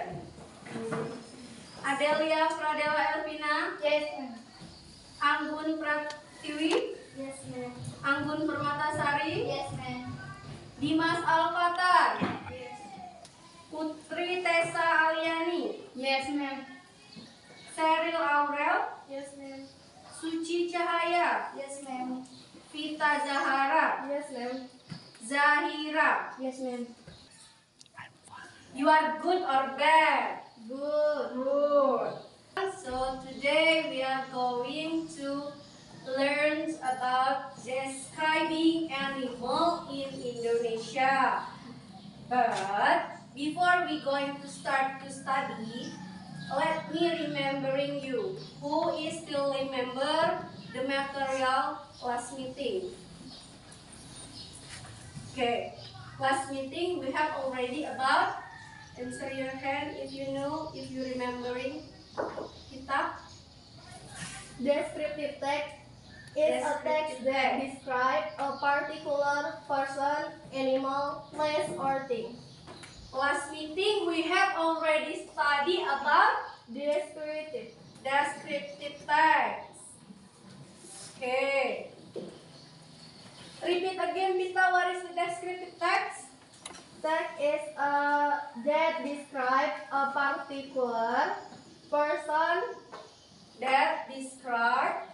Present. Adelia Pradewa Elvina. Yes, ma'am. Anggun Pratiwi. Yes, ma'am. Anggun Permatasari. Yes, ma'am. Dimas Alfatar. Yes. Putri Tessa Aliani. Yes, ma'am. Cheryl Aurel. Yes, ma'am. Suci Cahaya. Yes, ma'am. Vita Zahara. Yes, ma'am. Zahira. Yes, ma'am. You are good or bad? Good. Good. So today we are going to learn about describing animal in Indonesia. But before we going to start to study, let me remembering you. Who is still remember the material last meeting? Okay, last meeting we have already about. Answer your hand if you know, if you remembering. Kitab. Descriptive text is a text that describes a particular person, animal, place, or thing. Last meeting we have already studied about Descriptive. descriptive text. Okay. Repeat again, Mita. What is the descriptive text? Text is that describes a particular person, That describe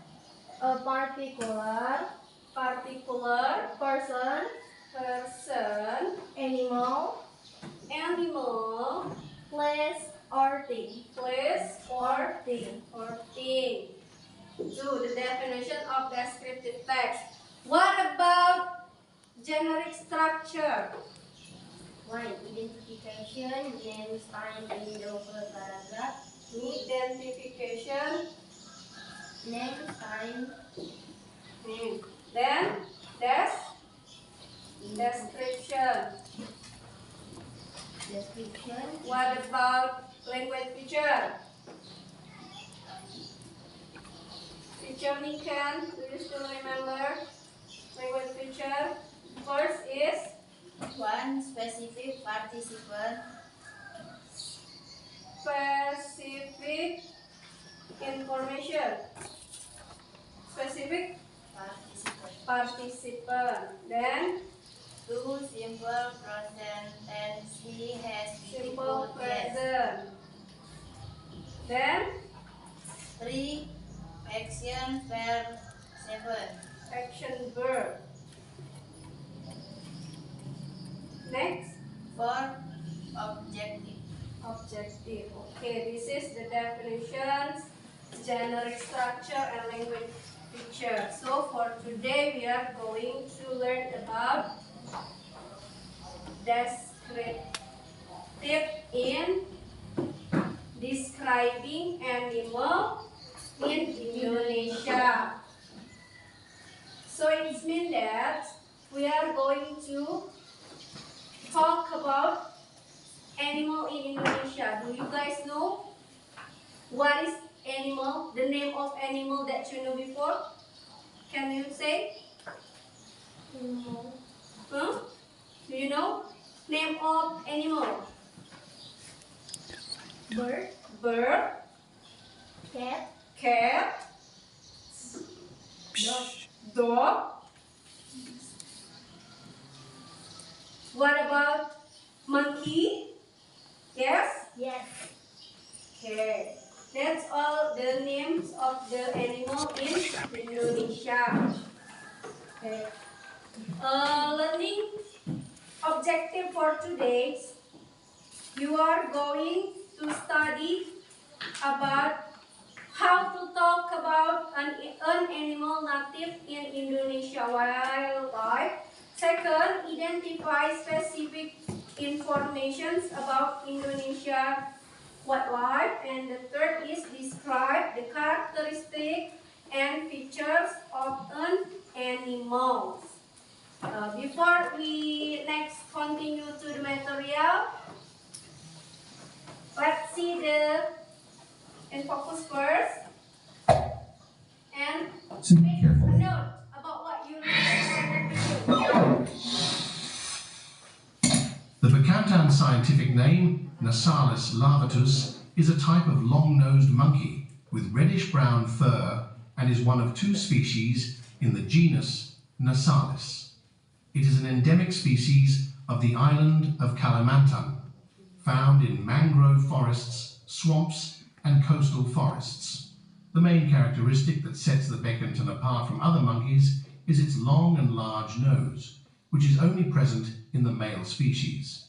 a particular person, animal, animal, place, or thing. place, Or thing. or thing. So the definition of descriptive text. What about generic structure? 1. Identification, names, time, in the paragraph. Identification. Name, time, Then description. description, What about language feature? Teacher Nikan, do you still remember language feature? First is 1. Specific participant, specific information. Specific participant. Then 2. Simple present tense, he has simple beautiful dress. present. Then 3. Action verb 7. action verb. Next, 4. Objective. objective. Okay, this is the definitions, generic structure, and language feature. So for today, we are going to learn about descriptive in describing animal in Indonesia. So it means that we are going to talk about animal in Indonesia. Do you guys know what is animal? The name of animal that you know before? Can you say? Huh? Do you know? Name of animal? Bird, Bird, cat, cat, dog. What about monkey? Yes? yes. Okay. That's all the names of the animal in Indonesia. Okay. Learning objective for today. You are going to study about how to talk about an animal native in Indonesia wildlife. Second, identify specific informations about Indonesia wildlife. And the third is describe the characteristics and features of an animal. Before we next continue to the material, let's see the in focus first and make a note about what you learned. The Bekantan scientific name, Nassalis lavatus, is a type of long-nosed monkey with reddish-brown fur and is one of 2 species in the genus Nassalis. It is an endemic species of the island of Kalimantan, found in mangrove forests, swamps, and coastal forests. The main characteristic that sets the Bekantan apart from other monkeys is its long and large nose, which is only present in the male species.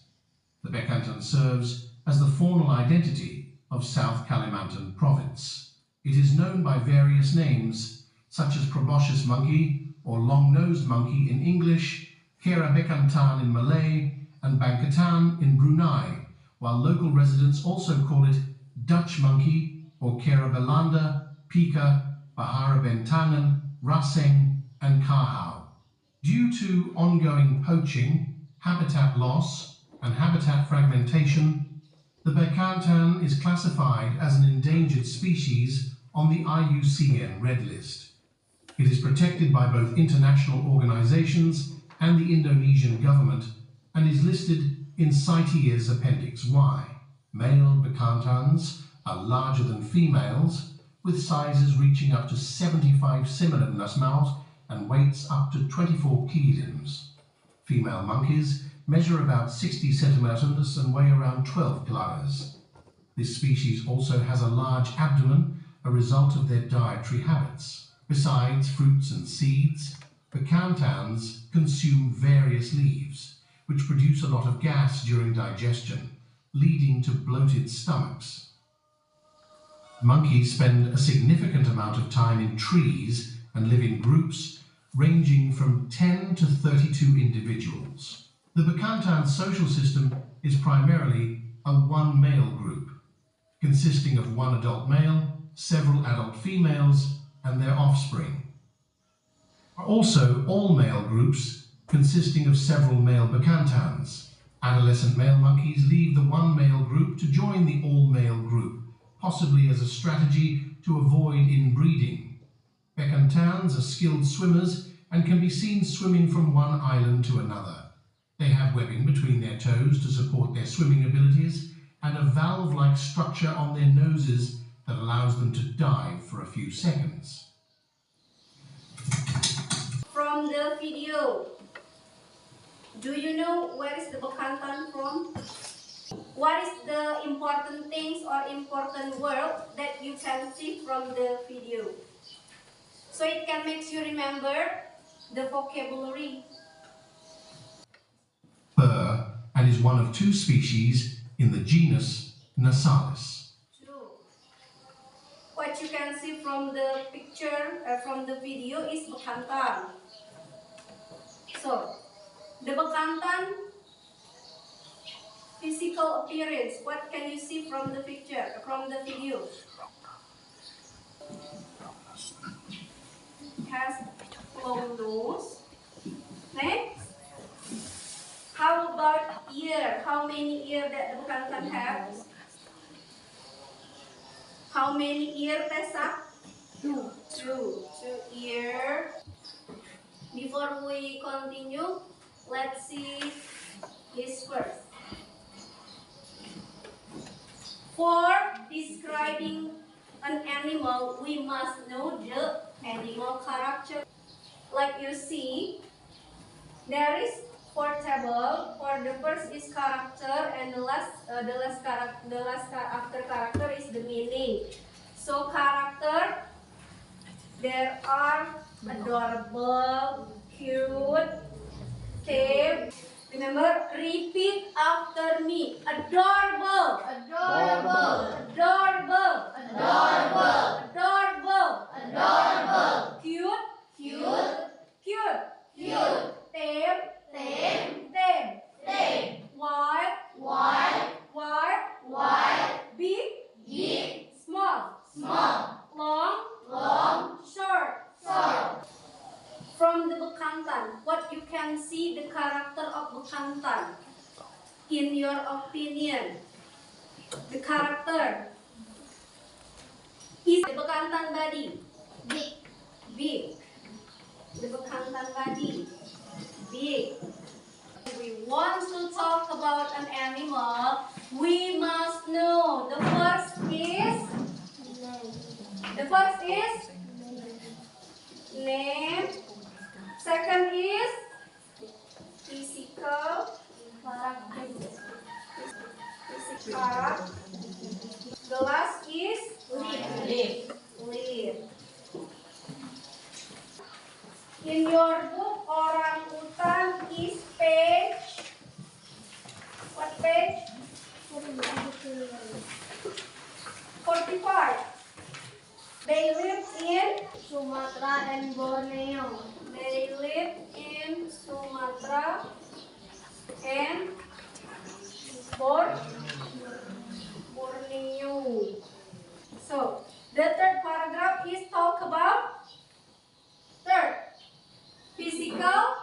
The Bekantan serves as the faunal identity of South Kalimantan province. It is known by various names, such as proboscis monkey or long-nosed monkey in English, Kera Bekantan in Malay, and Bangkatan in Brunei, while local residents also call it Dutch monkey or Kera Belanda, Pika, Bahara Bentangan, Raseng, and Kahau. Due to ongoing poaching, habitat loss, and habitat fragmentation, the Bekantan is classified as an endangered species on the IUCN Red List. It is protected by both international organizations and the Indonesian government and is listed in CITES Appendix Y. Male Bekantans are larger than females, with sizes reaching up to 75 cm and weights up to 24 kilograms. Female monkeys measure about 60 centimeters and weigh around 12 kilograms. This species also has a large abdomen, a result of their dietary habits. Besides fruits and seeds, Bekantans consume various leaves, which produce a lot of gas during digestion, leading to bloated stomachs. Monkeys spend a significant amount of time in trees and live in groups ranging from 10 to 32 individuals. The Bekantan social system is primarily a one-male group, consisting of one adult male, several adult females, and their offspring. Also, all-male groups consisting of several male Bekantans. Adolescent male monkeys leave the one-male group to join the all-male group, possibly as a strategy to avoid inbreeding. Bekantans are skilled swimmers and can be seen swimming from one island to another. They have webbing between their toes to support their swimming abilities and a valve-like structure on their noses that allows them to dive for a few seconds. From the video, do you know where is the Bekantan from? What is the important things or important word that you can see from the video? So it can make you remember the vocabulary. Fur, and is one of 2 species in the genus Nassalis. True. What you can see from the picture, from the video is Bekantan. So, the Bekantan physical appearance, what can you see from the picture, from the video? It has long nose. Next. How about ear? How many ears that the Bekantan have? How many ears, Tessa? 2. 2 ears. Before we continue, let's see this first. For describing an animal, we must know the animal character. Like you see, there is 4 tables. For the first is character, and the last after character is the meaning. So character, there are adorable, cute, tame. Remember, repeat after me. Adorable, Adorable. adorable, Adorable. adorable, Adorable. cute, Cute. cute, Cute. tame, Tame. tame, Tame. wide, Wide. wide, Wide. big, Big. small, Small. long, Long. short. Short. From the Bekantan, what you can see the character of Bekantan, in your opinion, the character is the Bekantan body Big. big, the Bekantan body big. We want to talk about an animal, we must know the first is name. Second is physical. The last is leaf. In your book, orangutan is page. What page? 45. They live in Sumatra and Borneo. They live in Sumatra and Borneo. So, the third paragraph is talk about physical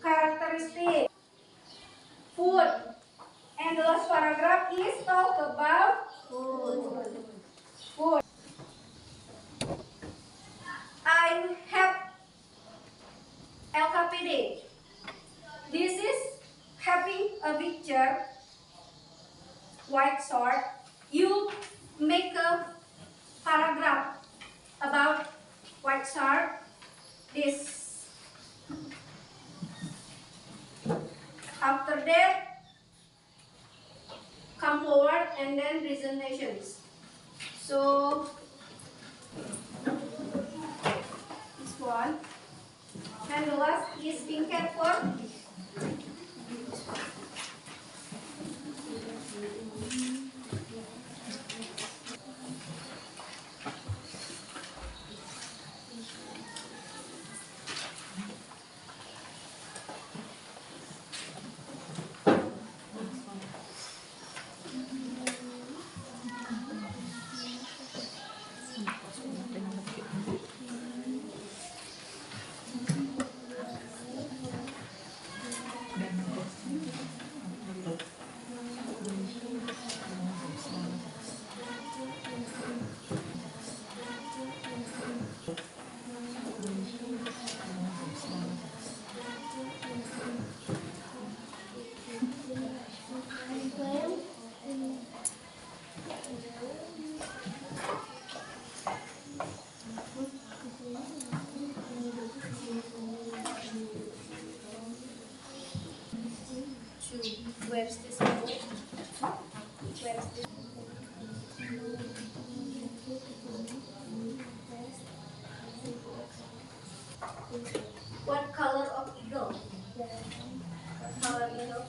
characteristic, food, and the last paragraph is talk about food. I have LKPD. This is having a picture, white short. You make a paragraph about white short. This. After that, come forward and then presentations. So this one, and the last is skincare for. Where's this book? Where's this? What color of eagle? What color eagle?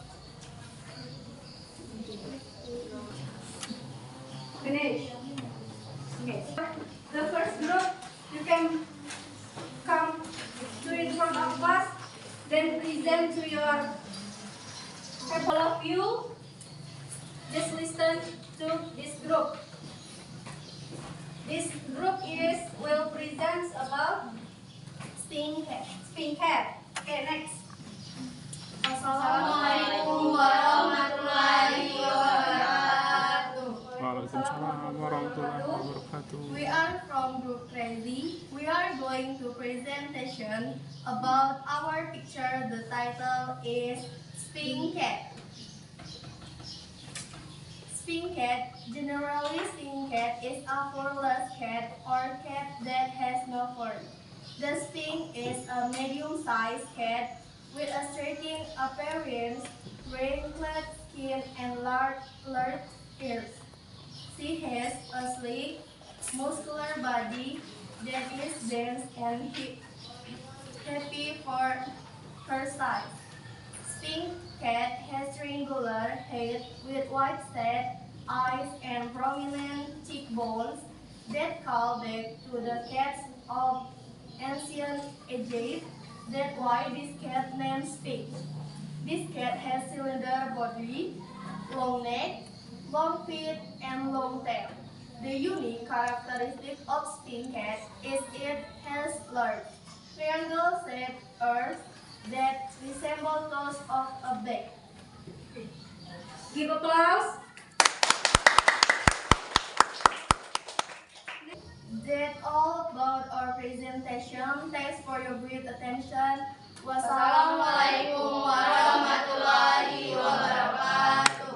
Finish. Okay. The first group, you can come to in front of us, then present to your. All of you, just listen to this group. This group will present about Spin cat. Okay, next. Assalamualaikum warahmatullahi wabarakatuh. Waalaikumsalam warahmatullahi wabarakatuh. We are from Group Crazy. We are going to presentation about our picture. The title is Spin cat. Spin cat, generally spin cat is a furless cat or cat that has no fur. The spin is a medium-sized cat with a striking appearance, wrinkled skin and large ears. She has a sleek, muscular body that is dense and heavy for her size. Spin cat has triangular head with wide set eyes and prominent cheekbones that call back to the cats of ancient Egypt. That's why this cat named Sphinx. This cat has cylinder body, long neck, long feet, and long tail. The unique characteristic of Sphinx cat is it has large, triangle-shaped ears that resemble those of a bat. Give applause. That's all about our presentation. Thanks for your great attention. Wassalamualaikum warahmatullahi wabarakatuh.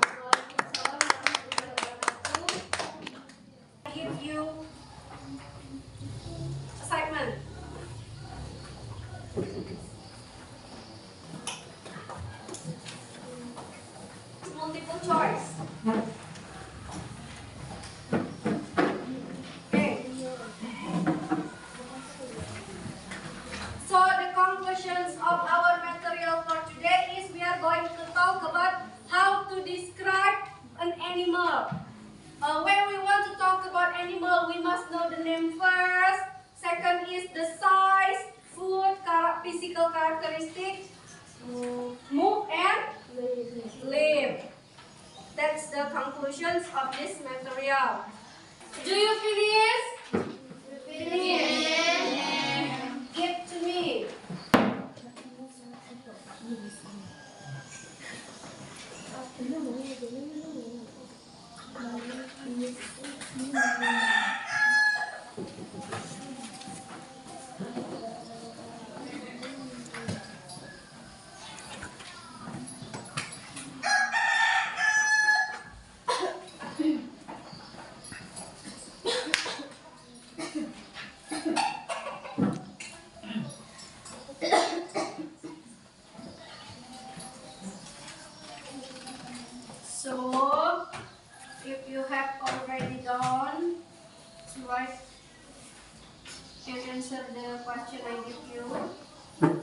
I give you assignment. Multiple choice. Okay. So the conclusions of our material for today is we are going to talk about how to describe an animal. When we want to talk about animal, we must know the name first. Second is the size, food, physical characteristics, move and live. That's the conclusions of this material. Do you finish? Finish. Give to me. So, if you have already done, to write and answer the question I give you.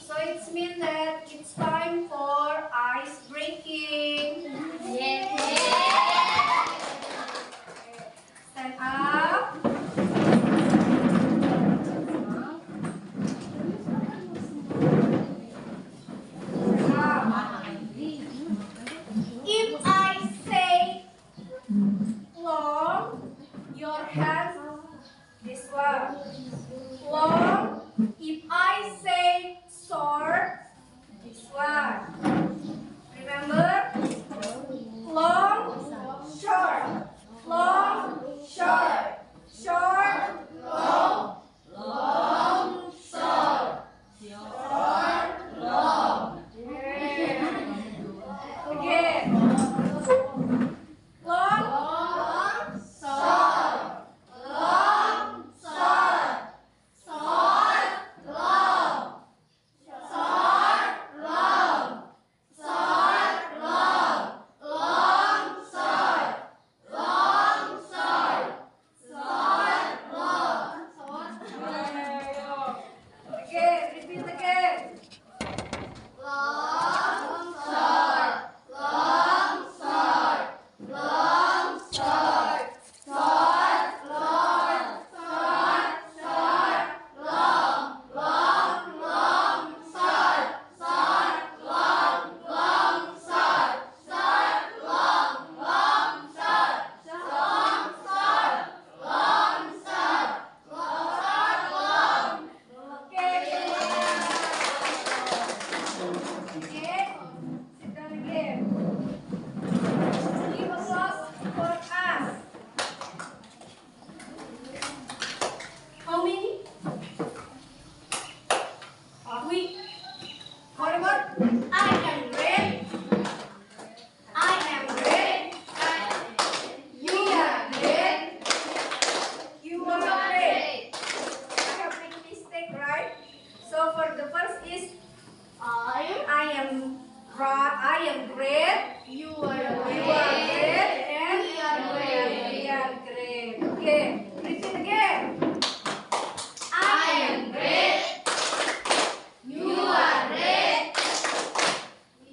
So it means that it's time for ice breaking. Stand up. If I say long, your hands this one. Long. If I say short, this one. Remember? Long, short. Long, short. Short, long. Long, short. Short, long. Again. Long, short. Long, short. Short, long. Short, long. Short, long. Long, short. Long, short. Short, long. Again, repeat again. Long, short. Long, short. Long, short. Short, long. Short, short. Long, long, long. Short, short, long. Long, short. Short, long. Long, short. Long, short. Long, short. Short, long. Okay. Okay. Sit down again. Give applause for us. How many? We. What about? I am red. I am red. You are red. You are red. I have made mistake, right? So for the first is I am red. You are You are red and We are red. we are red. Okay, repeat again. I am red. You are red.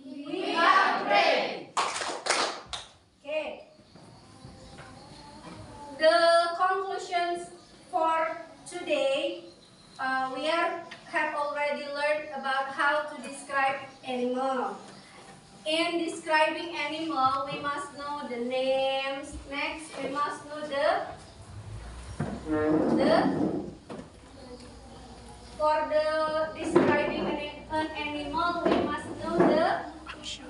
We are red. Okay. The conclusions for today, we have already learned about how to describe animal. In describing animal, we must know the names. Next, we must know for the describing an animal, we must know the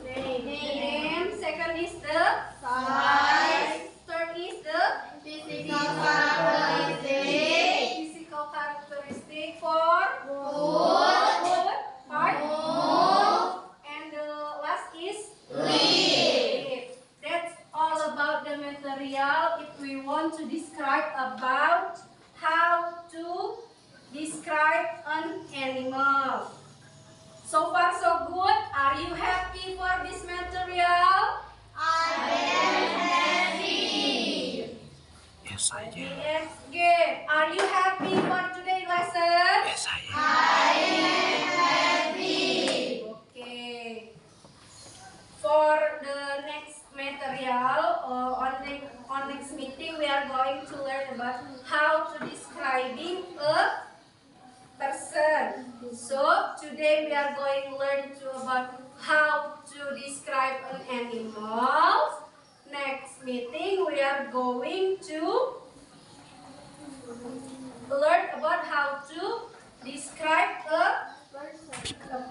name. Second is the Size. third is the Physical characteristic. physical characteristic for Food. food. material if we want to describe about how to describe an animal. So far so good. Are you happy for this material? I am happy. Yes, I am. Yes, good. Are you happy for today's lesson? Yes, I am. I am happy. Okay. For the next material, on next meeting, we are going to learn about how to describing a person. So today we are going to learn about how to describe an animal. Next meeting we are going to learn about how to describe a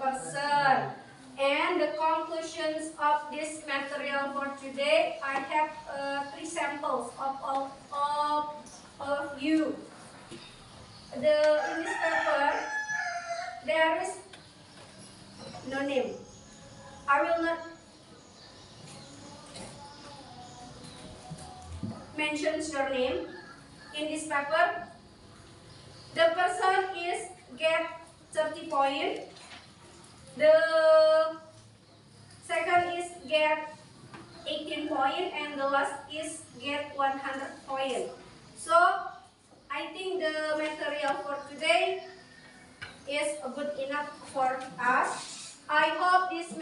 person. And the conclusions of this material for today, I have 3 samples of all of you. In this paper, there is no name. I will not mention your name in this paper. The person is get 30 points. The second is get 18 points, and the last is get 100 points. So I think the material for today is good enough for us. I hope in this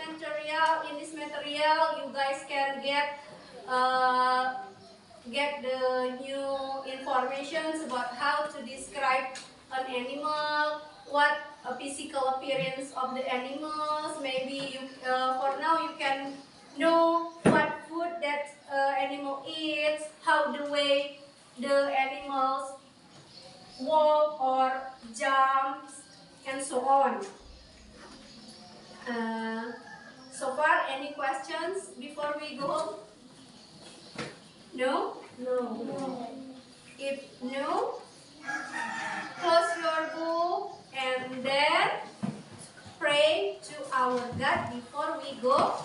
material you guys can get the new information about how to describe an animal, what a physical appearance of the animals. Maybe you, for now you can know what food that animal eats, how the way the animals walk or jumps, and so on. So far, any questions before we go home? No? No. If no, close your book and then pray to our God before we go